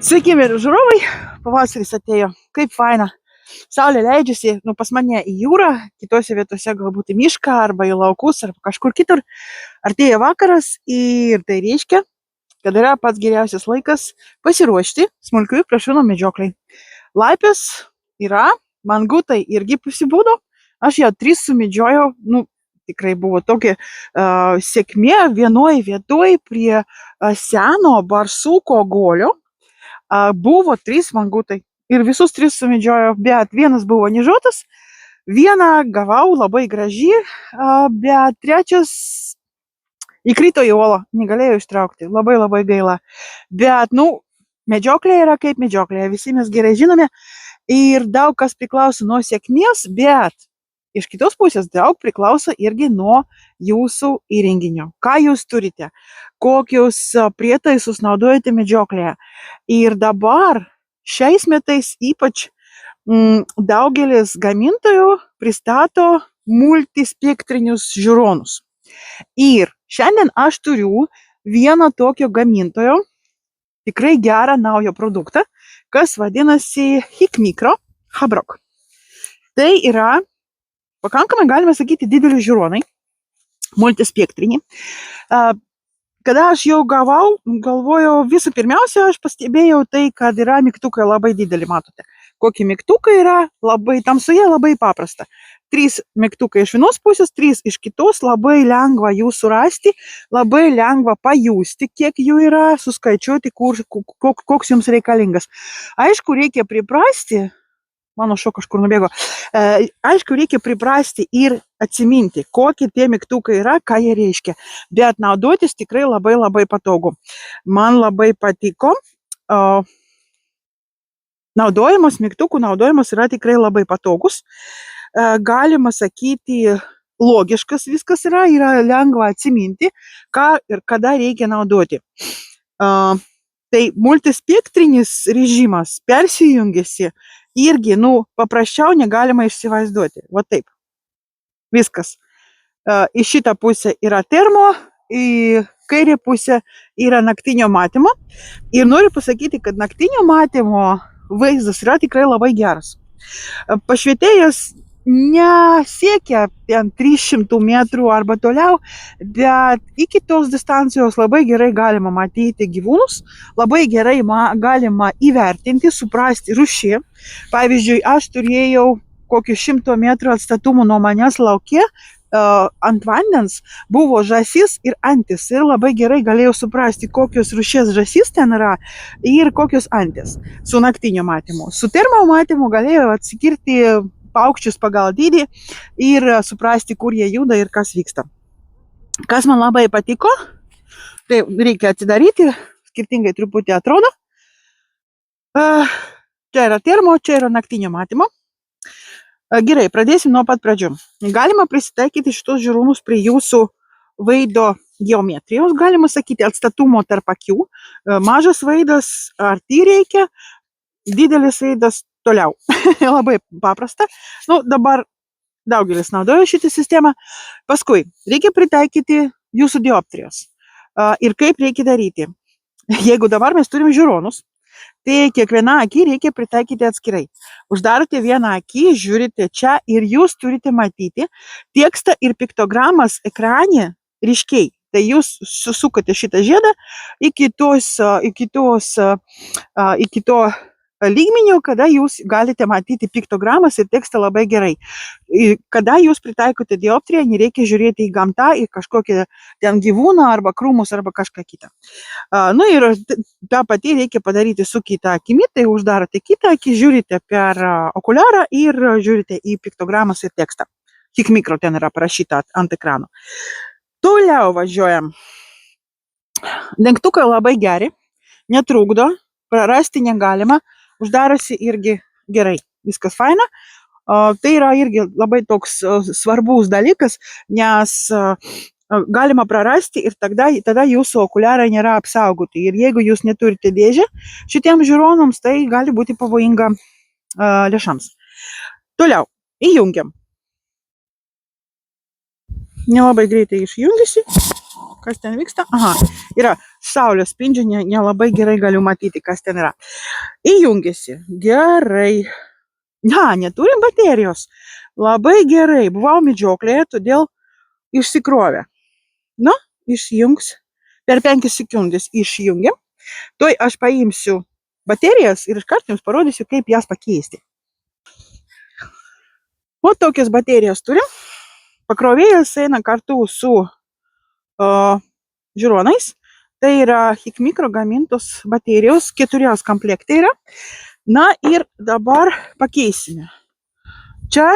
Sveiki, mėly žiūrovai, pavasaris atėjo, kaip faina. Saulė leidžiasi, pas mane į jūrą, kitose vietose galbūt į mišką, arba į laukus, arba kažkur kitur. Artėja vakaras ir tai reiškia, kad yra pats geriausias laikas pasiruošti smulkiųjų plėšrūnų medžioklei. Laipės yra, mangutai irgi pasibūdo, aš jau 3 sumedžiojau, tikrai buvo tokia sėkmė vienoj vietoj prie seno barsuko golio. Buvo 3 mangutai ir visus 3 sumedžiojau, bet vienas buvo nežiotas, vieną gavau labai graži, bet trečias įkrito į uolą, negalėjau ištraukti, labai gaila. Bet, medžioklė yra kaip medžioklė, visi mes gerai žinome ir daug kas priklauso nuo sėkmės, bet iš kitos pusės daug priklauso irgi nuo jūsų įrenginio. Ką jūs turite, kokius prietaisus naudojate medžioklėje. Ir dabar šiais metais ypač daugelis gamintojų pristato multispektrinius žiūronus. Ir šiandien aš turiu vieną tokio gamintojo, tikrai gerą naują produktą, kas vadinasi Hikmikro Habrok. Tai yra pakankamai, galime sakyti, dideli žiūronai, multispektriniai. Kada aš jau gavau, galvojau, visų pirmiausia, aš pastebėjau tai, kad yra mygtukai labai dideli, matote. Kokie mygtukai yra, labai tamsoje, labai paprasta. 3 mygtukai iš vienos pusės, 3 iš kitos, labai lengva jų surasti, labai lengva pajusti, kiek jų yra, suskaičiuoti, koks jums reikalingas. Aišku, reikia priprasti, mano šuo kažkur nubėgo. Aišku, reikia priprasti ir atsiminti, kokie tie mygtukai yra, ką jie reiškia. Bet naudotis tikrai labai patogu. Man labai patiko. Mygtukų naudojimas yra tikrai labai patogus. Galima sakyti, logiškas viskas yra lengva atsiminti, ką ir kada reikia naudoti. Tai multispektrinis režimas persijungiasi irgi, paprasčiau negalima įsivaizduoti. Va taip. Viskas. Į šitą pusę yra termo, į kairę pusę yra naktinio matymo. Ir noriu pasakyti, kad naktinio matymo vaizdas yra tikrai labai geras. Pašvietėjas nesiekia 300 metrų arba toliau, bet iki tos distancijos labai gerai galima matyti gyvūnus, labai gerai galima įvertinti, suprasti rūšį. Pavyzdžiui, aš turėjau kokių 100 metrų atstatumų nuo manęs lauke, ant vandens buvo žąsis ir antis ir labai gerai galėjau suprasti, kokios rūšies žąsis ten yra ir kokios antis su naktinio matymu. Su termo matymu galėjau atskirti paukščius pagal dydį ir suprasti, kur jie juda ir kas vyksta. Kas man labai patiko, tai reikia atidaryti, skirtingai truputį atrodo. Čia yra termo, čia yra naktinio matymo. Gerai, pradėsim nuo pat pradžių. Galima prisitaikyti šitos žiūronus prie jūsų veido geometrijos, galima sakyti, atstatumo tarp akių. Mažas veidas arti reikia, didelis veidas toliau. Labai paprasta. Dabar daugelis naudoja šitą sistemą. Paskui reikia pritaikyti jūsų dioptrijos. Ir kaip reikia daryti. Jeigu dabar mes turim žiūronus, tai kiekvieną akį reikia pritaikyti atskirai. Uždarote vieną akį, žiūrite čia ir jūs turite matyti tekstą ir piktogramas ekrane ryškiai. Tai jūs susukate šitą žiedą iki to lygmenio, kada jūs galite matyti piktogramas ir tekstą labai gerai. Kada jūs pritaikote dioptriją, nereikia žiūrėti į gamtą, į kažkokią ten gyvūną arba krūmus arba kažką kitą. Ir tą patį reikia padaryti su kita akimi, tai uždarote kitą akį, žiūrite per okuliarą ir žiūrite į piktogramas ir tekstą. Hikmikro ten yra parašyta ant ekrano. Toliau važiuojam. Dengtukai labai geri, netrukdo, prarasti negalima. Uždarosi irgi gerai, viskas faina. Tai yra irgi labai toks svarbus dalykas, nes galima prarasti ir tada jūsų okuliarai nėra apsaugoti. Ir jeigu jūs neturite dėžę šitiems žiūronams, tai gali būti pavojinga lėšams. Toliau, įjungiam. Nelabai greitai išjungiasi. Kas ten vyksta? Aha, yra saulės spindžia, nelabai gerai galiu matyti, kas ten yra. Įjungėsi. Gerai. Neturim baterijos. Labai gerai. Buvau medžioklėje, todėl išsikrovė. Išjungs. Per 5 sekundės išjungiam. Tuoj aš paimsiu baterijas ir iškart jums parodysiu, kaip jas pakeisti. O tokias baterijas turim. Pakrovėjas eina kartu su žiūronais. Tai yra Hikmikro gamintos baterijos, 4 komplektai yra. Ir dabar pakeisime. Čia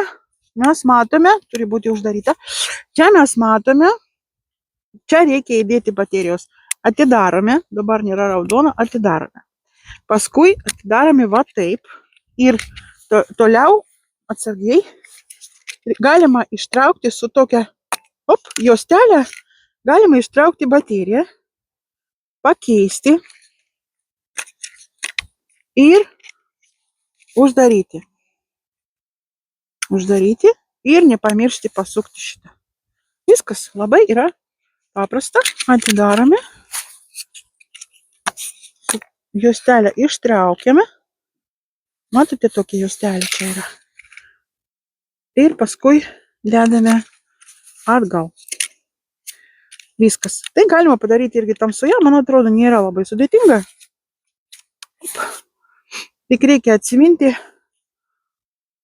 mes matome, turi būti uždaryta. Čia mes matome, čia reikia įdėti baterijos. Atidarome, dabar nėra raudona, atidarome. Paskui atidarome va taip ir toliau atsargiai galima ištraukti su tokia juostelė, galima ištraukti bateriją, pakeisti ir uždaryti. Uždaryti ir nepamiršti pasukti šitą. Viskas labai yra paprasta. Atidarome. Juostelę ištraukiame. Matote, tokia juostelė čia yra. Ir paskui dedame atgal. Viskas. Tai galima padaryti irgi tamsoje. Man atrodo, nėra labai sudėtinga. Tik reikia atsiminti,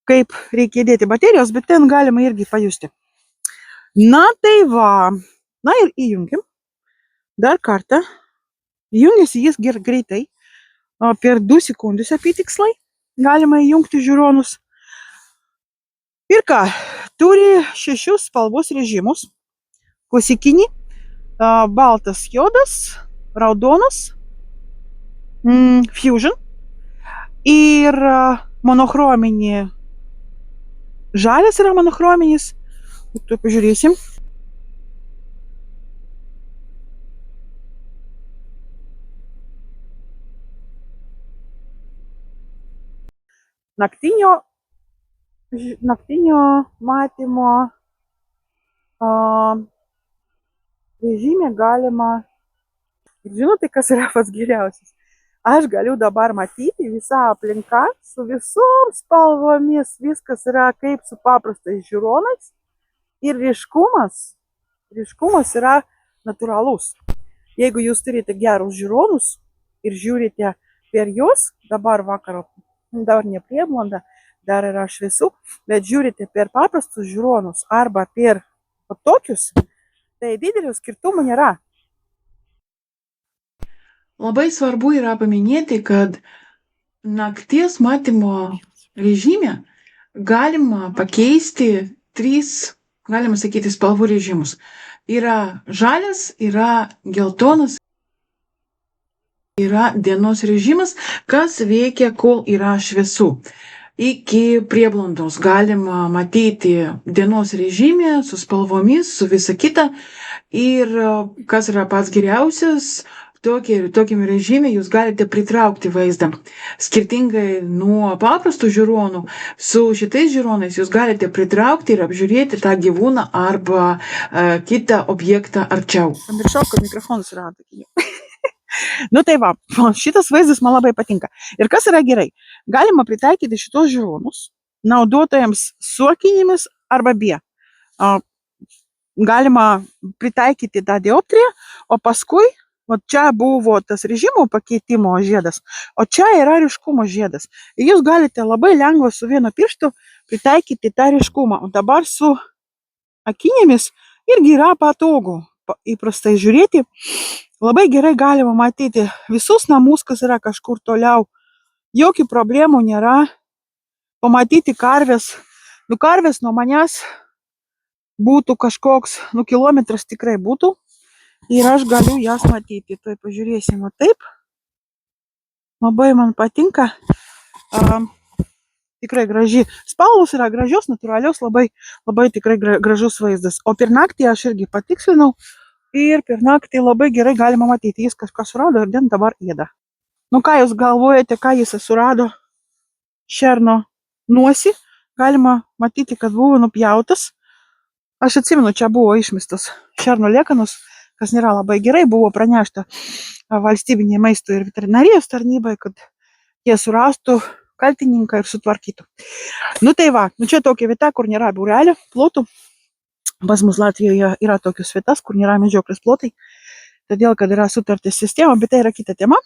kaip reikia įdėti baterijos, bet ten galima irgi pajusti. Tai va. Ir įjungiam. Dar kartą. Įjungiasi jis greitai. Per 2 sekundės apytikslai galima įjungti žiūronus. Ir ką? Turi 6 spalvos režimus. Klasikinį, baltas juodas, raudonas, fusion ir monochrominį. Žalias yra monochrominis. Tuoj pažiūrėsim. Naktinio matymo režime galima. Ir žinote, kas yra pats geriausias? Aš galiu dabar matyti visą aplinką su visom spalvomis. Viskas yra kaip su paprastais žiūronais. Ir ryškumas yra natūralus. Jeigu jūs turite gerus žiūronus ir žiūrite per juos, dabar vakaro, dar ne prieblanda, dar yra šviesu, bet žiūrite per paprastus žiūronus arba per tokius, tai didelio skirtumo nėra. Labai svarbu yra paminėti, kad nakties matymo režime galima pakeisti 3, galima sakyti, spalvų režimus. Yra žalias, yra geltonas, yra dienos režimas, kas veikia, kol yra šviesu. Iki prieblandos galima matyti dienos režime su spalvomis, su visa kita. Ir kas yra pats geriausias, tokiam režime jūs galite pritraukti vaizdą. Skirtingai nuo paprastų žiūronų, su šitais žiūronais jūs galite pritraukti ir apžiūrėti tą gyvūną arba kitą objektą arčiau. Pamiršau, kad mikrofonas yra tokia. Tai va, šitas vaizdas man labai patinka. Ir kas yra gerai? Galima pritaikyti šitos žiūronus naudotojams su akinimis arba be. Galima pritaikyti tą dioptriją, o paskui čia buvo tas režimo pakeitimo žiedas, o čia yra ryškumo žiedas. Ir jūs galite labai lengvai su vienu pirštu pritaikyti tą ryškumą. O dabar su akinėmis irgi yra patogu įprastai žiūrėti. Labai gerai galima matyti visus namus, kas yra kažkur toliau. Jokių problemų nėra. Pamatyti karvės. Karvės nuo manęs būtų kažkoks, kilometras tikrai būtų. Ir aš galiu jas matyti. Tai pažiūrėsim taip. Labai man patinka. Tikrai graži. Spalvos yra gražios, natūralios, labai tikrai gražus vaizdas. O per naktį aš irgi patikslinau. Ir per naktį labai gerai galima matyti. Jis kažką surado ir dabar ėda. Ką jūs galvojate, ką jis surado? Šerno nosį. Galima matyti, kad buvo nupjautas. Aš atsimenu, čia buvo išmestas šerno liekanos. kas nėra labai gerai, buvo pranešta valstybinė maisto ir veterinarijos tarnybai, kad jie surastų kaltininką ir sutvarkytų. Nu tai va, nu čia tokia vieta, kur nėra būrelio plotų. Pas mus Latvijoje yra tokios vietas, kur nėra medžioklės plotai, todėl, kad yra sutartis sistema, bet tai yra kita tema.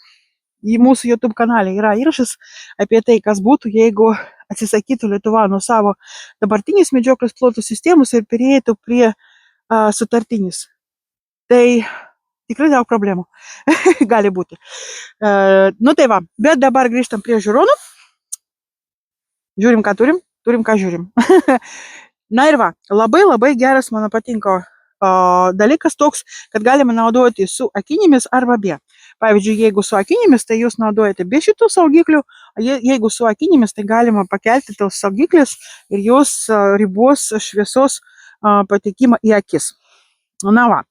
Į mūsų YouTube kanale yra įrašas apie tai, kas būtų, jeigu atsisakytų Lietuva nuo savo dabartinės medžioklės plotų sistemos ir perėtų prie sutartinės. Tai tikrai daug problemų gali būti. Nu tai va, bet dabar grįžtam prie žiūronų. Žiūrim, ką turim, ką žiūrim. Na ir va, labai geras, man patinka dalykas toks, kad galima naudoti su akinėmis arba be. Pavyzdžiui, jeigu su akinėmis, tai jūs naudojate be šitų saugiklių, jeigu su akinėmis, tai galima pakelti tos saugiklis ir jos ribos šviesos patekimą į akis. Na va,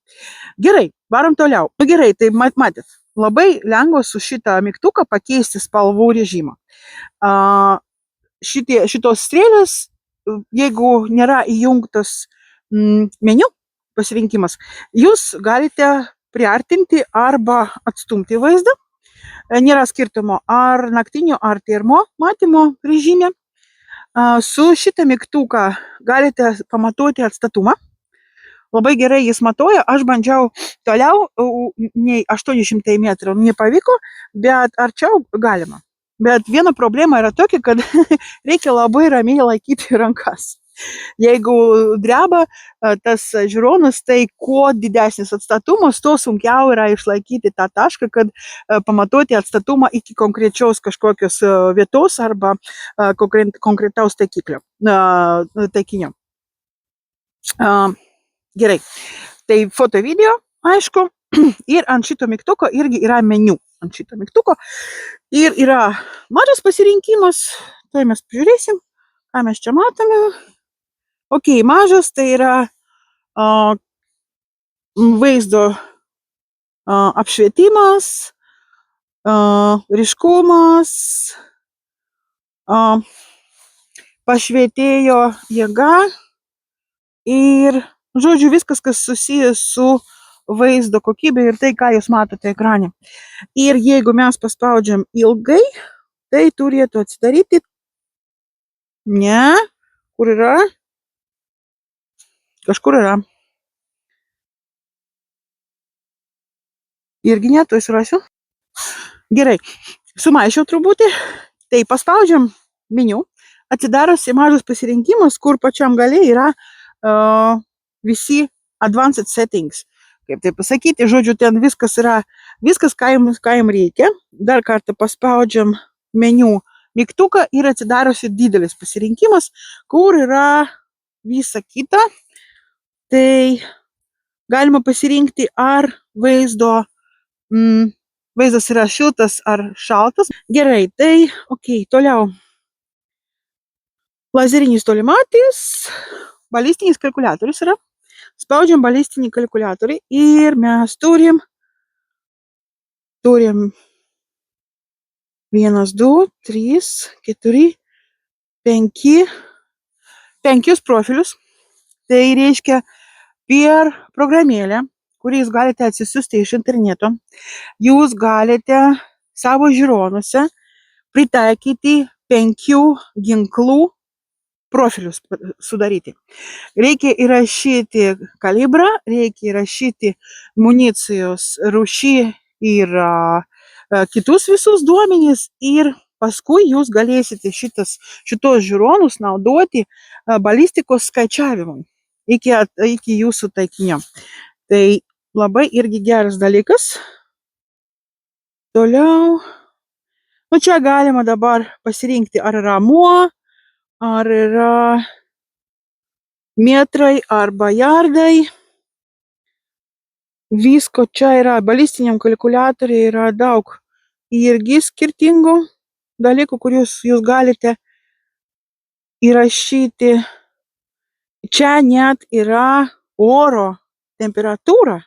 gerai, varom toliau. Nu gerai, tai matėt, labai lengva su šitą mygtuką pakeisti spalvų režimą. Šitos strėlės, jeigu nėra įjungtas meniu pasirinkimas, jūs galite priartinti arba atstumti vaizdą. Nėra skirtumo ar naktinio, ar termo matymo režime. Su šitą mygtuką galite pamatuoti atstatumą. Labai gerai jis matuoja, aš bandžiau toliau, nei 800 metrų nepavyko, bet arčiau galima. Bet viena problema yra tokia, kad reikia labai ramiai laikyti rankas. Jeigu dreba tas žiūronas, tai kuo didesnis atstatumas, tuo sunkiau yra išlaikyti tą tašką, kad pamatuoti atstatumą iki konkrečios kažkokios vietos arba konkretaus taikinio. Gerai, tai foto video, aišku, ir ant šito mygtuko irgi yra meniu. Ant šito mygtuko ir yra mažas pasirinkimas, tai mes pažiūrėsim, ką mes čia matome. Ok, mažas, tai yra vaizdo apšvietimas, ryškumas, pašvietėjo jėga ir, žodžiu, viskas, kas susijęs su vaizdo kokybė ir tai, ką jūs matote ekrane. Ir jeigu mes paspaudžiam ilgai, tai turėtų atsidaryti. Ne, kur yra? Kažkur yra. Irgi ne, tuoj surasiu. Gerai, sumaišiau truputį. Tai paspaudžiam meniu. Atsidarosi mažas pasirinkimas, kur pačiam gale yra visi advanced settings. Kaip tai pasakyti, žodžiu, ten viskas yra, ką jums reikia. Dar kartą paspaudžiam meniu mygtuką ir atsidarosi didelis pasirinkimas, kur yra visa kita. Tai galima pasirinkti, ar vaizdas yra šiltas ar šaltas. Gerai, tai ok, toliau. Lazerinis tolimatis, balistinis kalkuliatorius yra. Spaudžiam balistinį kalkuliatorių ir mes turim 1, 2, 3, 4, 5 profilius. Tai reiškia per programėlę, kurį jūs galite atsisiųsti iš interneto, jūs galite savo žiūronuose pritaikyti 5 ginklų profilius sudaryti. Reikia įrašyti kalibrą, reikia įrašyti municijos rūšį ir kitus visus duomenys ir paskui jūs galėsite šitos žiūronus naudoti balistikos skaičiavimui iki jūsų taikinio. Tai labai irgi geras dalykas. Toliau. Nu čia galima dabar pasirinkti, ar yra muo, ar yra metrai arba jardai. Visko čia yra, balistiniam kalkuliatoriui yra daug irgi skirtingų dalykų, kuriuos jūs galite įrašyti. Čia net yra oro temperatūra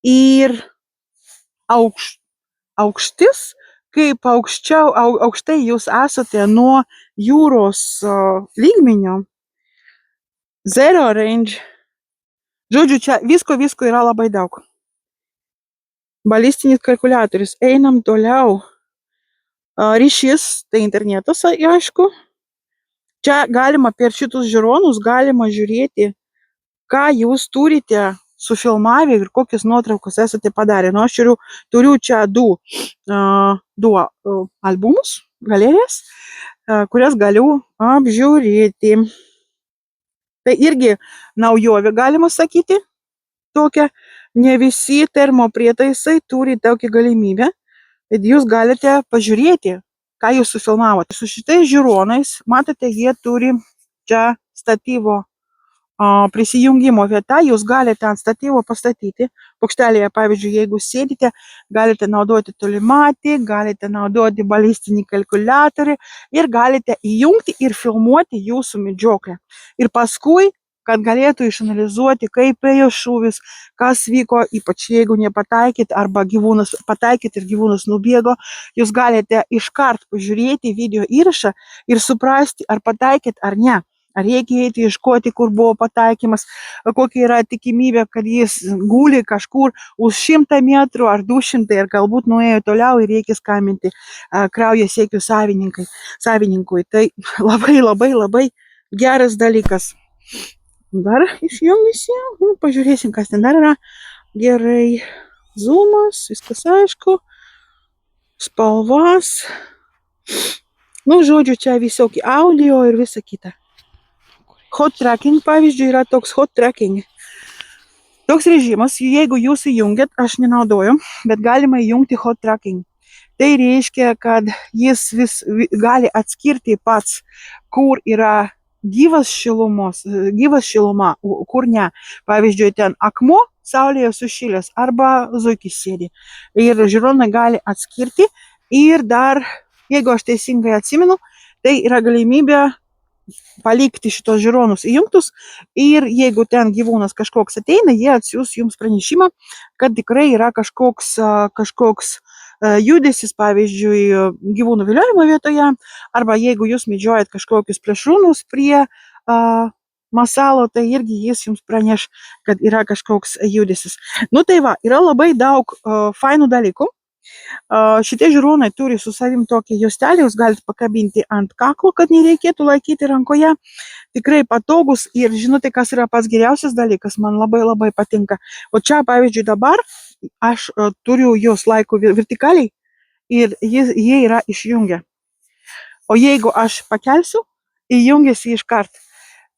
ir aukštis, kaip aukštai jūs esate nuo jūros lygmenio. Zero range Žodžiu, čia visko yra labai daug. Balistinis kalkuliatorius. Einam toliau. Ryšys, tai internetas, aišku. Čia galima per šitus žiūronus galima žiūrėti, ką jūs turite sufilmavę ir kokias nuotraukas esate padarę. Nu, aš turiu čia du albumus, galerijas, kurias galiu apžiūrėti. Tai irgi naujovė, galima sakyti, tokia. Ne visi termoprietaisai turi tokią galimybę, bet jūs galite pažiūrėti, ką jūs sufilmavote. Su šitais žiūronais, matote, jie turi čia statyvo prisijungimo vieta, jūs galite ant statyvo pastatyti. Plokštelėje, pavyzdžiui, jeigu sėdite, galite naudoti tolimatį, galite naudoti balistinį kalkuliatorių ir galite įjungti ir filmuoti jūsų medžioklę. Ir paskui, kad galėtų išanalizuoti, kaip ėjo šūvis, kas vyko, ypač jeigu nepataikėt arba gyvūnas pataikėt ir gyvūnas nubėgo, jūs galite iškart pažiūrėti video įrašą ir suprasti, ar pataikėt ar ne. Ar reikia eiti ieškoti, kur buvo pataikymas, kokia yra tikimybė, kad jis guli kažkur už 100 metrų ar 200 ir galbūt nuėjo toliau ir reikia skambinti kraujo siekių savininkui. Tai labai geras dalykas. Dar išjungysi, pažiūrėsim, kas ten dar yra. Gerai, zoomas, viskas aišku, spalvas. Nu, žodžiu, čia visokie audio ir visa kita. Hot tracking, pavyzdžiui, yra toks hot tracking. Toks režimas, jeigu jūs įjungiat, aš nenaudoju, bet galima įjungti hot tracking. Tai reiškia, kad jis gali atskirti pats, kur yra gyvas šiluma, kur ne. Pavyzdžiui, ten akmuo saulėje sušilęs arba zuikis sėdi. Ir žiūronai gali atskirti ir dar, jeigu aš teisingai atsimenu, tai yra galimybė palikti šitos žiūronus įjungtus ir jeigu ten gyvūnas kažkoks ateina, jie atsiųs jums pranešimą, kad tikrai yra kažkoks judesis, pavyzdžiui, gyvūnų viliojimo vietoje, arba jeigu jūs medžiojat kažkokius plėšrūnus prie masalo, tai irgi jis jums praneš, kad yra kažkoks judesis. Nu tai va, yra labai daug fainų dalykų. Šitie žiūronai turi su savim tokį juostelį, jūs galite pakabinti ant kaklo, kad nereikėtų laikyti rankoje. Tikrai patogus ir žinote, kas yra pats geriausias dalykas, man labai patinka. O čia, pavyzdžiui, dabar aš turiu juos laiku vertikaliai ir jie yra išjungę. O jeigu aš pakelsiu, įjungiasi iškart.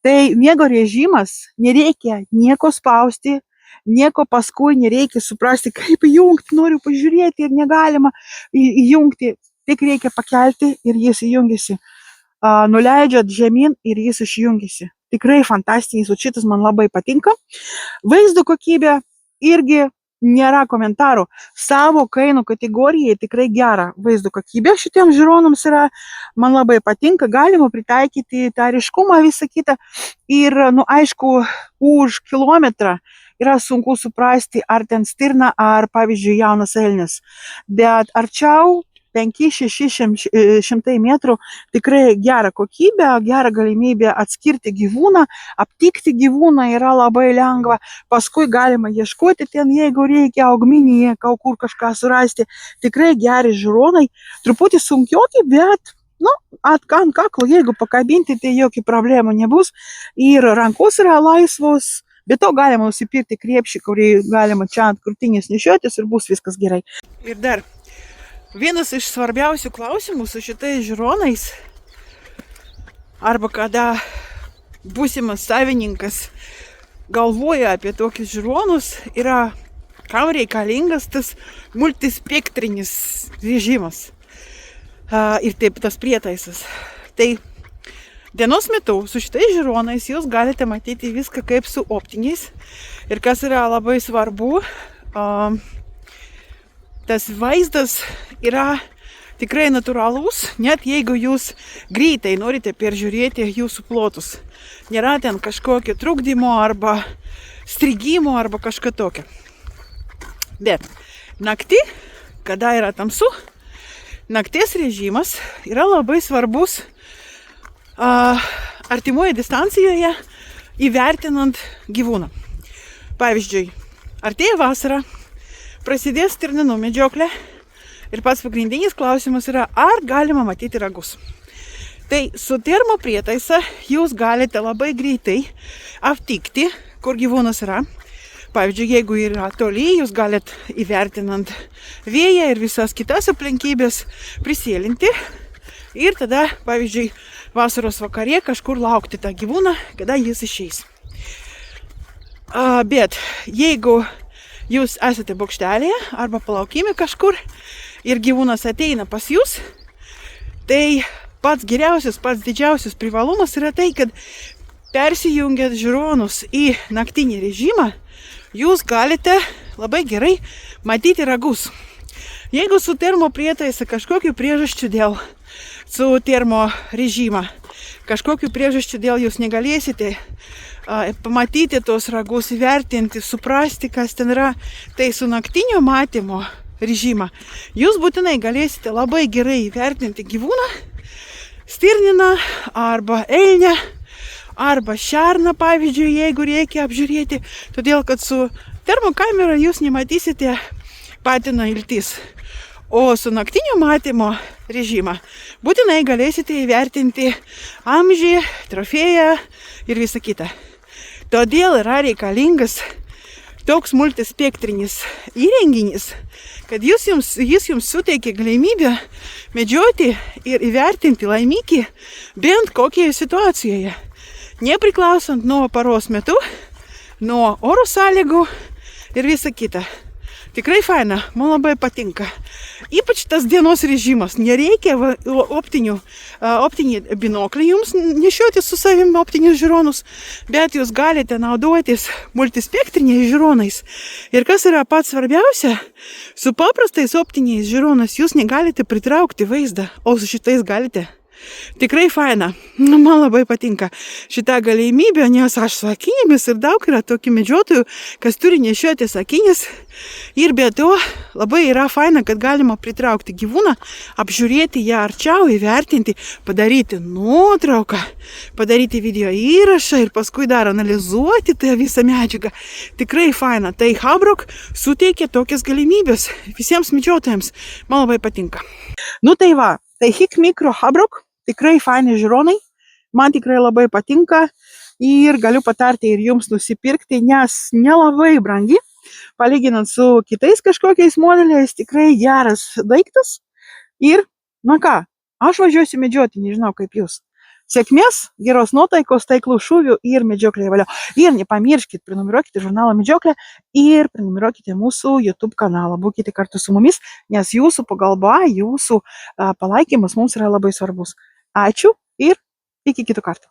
Tai miego režimas, nereikia nieko spausti, nieko paskui nereikia suprasti, kaip įjungti, noriu pažiūrėti ir negalima įjungti. Tik reikia pakelti ir jis įjungiasi. Nuleidžiat žemyn ir jis išjungiasi. Tikrai fantastinis, o šitas man labai patinka. Vaizdo kokybė irgi nėra komentarų. Savo kainų kategorijai tikrai gera vaizdo kokybė šitiems žiūronams yra. Man labai patinka, galima pritaikyti tą ryškumą visą kitą. Ir, aišku, už kilometrą yra sunku suprasti, ar ten stirna, ar, pavyzdžiui, jaunas elnias. Bet arčiau 500-600 metrų tikrai gera kokybė, gera galimybė atskirti gyvūną, aptikti gyvūną yra labai lengva. Paskui galima ieškoti ten, jeigu reikia augmenyje, kur kažką surasti. Tikrai geri žiūronai, truputį sunkioki, bet ant kaklo, jeigu pakabinti, tai jokių problemų nebus. Ir rankos yra laisvos. Be to galima nusipirkti krepšį, kurį galima čia ant krūtinės nešiotis ir bus viskas gerai. Ir dar vienas iš svarbiausių klausimų su šitais žiūronais, arba kada būsimas savininkas galvoja apie tokius žiūronus, yra kam reikalingas tas multispektrinis režimas ir taip tas prietaisas. Tai dienos metu su šitais žiūronais jūs galite matyti viską kaip su optiniais. Ir kas yra labai svarbu, tas vaizdas yra tikrai natūralus, net jeigu jūs greitai norite peržiūrėti jūsų plotus. Nėra ten kažkokio trukdymo arba strigimo arba kažką tokio. Bet naktį, kada yra tamsu, nakties režimas yra labai svarbus artimoje distancijoje įvertinant gyvūną. Pavyzdžiui, artėja vasara, prasidės stirninų medžioklė ir pats pagrindinis klausimas yra, ar galima matyti ragus. Tai su termo prietaisa jūs galite labai greitai aptikti, kur gyvūnas yra. Pavyzdžiui, jeigu yra toli, jūs galite įvertinant vėją ir visas kitas aplinkybės prisėlinti ir tada, pavyzdžiui, vasaros vakarė kažkur laukti tą gyvūną, kada jis išeis. Bet jeigu jūs esate bokštelėje arba palaukime kažkur ir gyvūnas ateina pas jūs, tai pats geriausias, pats didžiausias privalumas yra tai, kad persijungiant žiūronus į naktinį režimą, jūs galite labai gerai matyti ragus. Jeigu su termo prietaisa kažkokiu priežasčiu dėl su termo režimą, kažkokiu priežasčiu dėl jūs negalėsite pamatyti tos ragus, įvertinti, suprasti, kas ten yra, tai su naktinio matymo režimą jūs būtinai galėsite labai gerai įvertinti gyvūną, stirniną arba elnę, arba šerną, pavyzdžiui, jeigu reikia apžiūrėti, todėl kad su termokamera jūs nematysite patino iltis, o su naktinio matymo režimą būtinai galėsite įvertinti amžį, trofėją ir visą kitą. Todėl yra reikalingas toks multispektrinis įrenginys, kad jis jums suteikia galimybę medžioti ir įvertinti laimikį bent kokioje situacijoje, nepriklausant nuo paros metu, nuo oro sąlygų ir visa kita. Tikrai faina, man labai patinka. Ypač tas dienos režimas. Nereikia optinį binoklį jums nešioti su savimi optinius žiūronus, bet jūs galite naudotis multispektriniais žiūronais. Ir kas yra pats svarbiausia, su paprastais optiniais žiūronais jūs negalite pritraukti vaizdą, o su šitais galite. Tikrai faina. Man labai patinka šitą galimybę, nes aš su akinėmis ir daug yra tokių medžiotojų, kas turi nešiotis akinės. Ir be to labai yra faina, kad galima pritraukti gyvūną, apžiūrėti ją arčiau, įvertinti, padaryti nuotrauką, padaryti video įrašą ir paskui dar analizuoti tą visą medžiagą. Tikrai faina. Tai Habrok suteikia tokias galimybės visiems medžiotojams. Man labai patinka. Nu tai va, tai Hik Micro Habrok. Tikrai faini žiūronai, man tikrai labai patinka ir galiu patarti ir jums nusipirkti, nes nelabai brangi, palyginant su kitais kažkokiais modeliais, tikrai geras daiktas. Ir, na ką, aš važiuosiu medžioti, nežinau kaip jūs. Sėkmės, geros nuotaikos, taiklų šūvių ir medžioklėje valio. Ir nepamirškit, prenumeruokite žurnalą Medžioklė ir prenumeruokite mūsų YouTube kanalą. Būkite kartu su mumis, nes jūsų pagalba, jūsų palaikymas mums yra labai svarbus. Ačiū ir iki kitų kartų.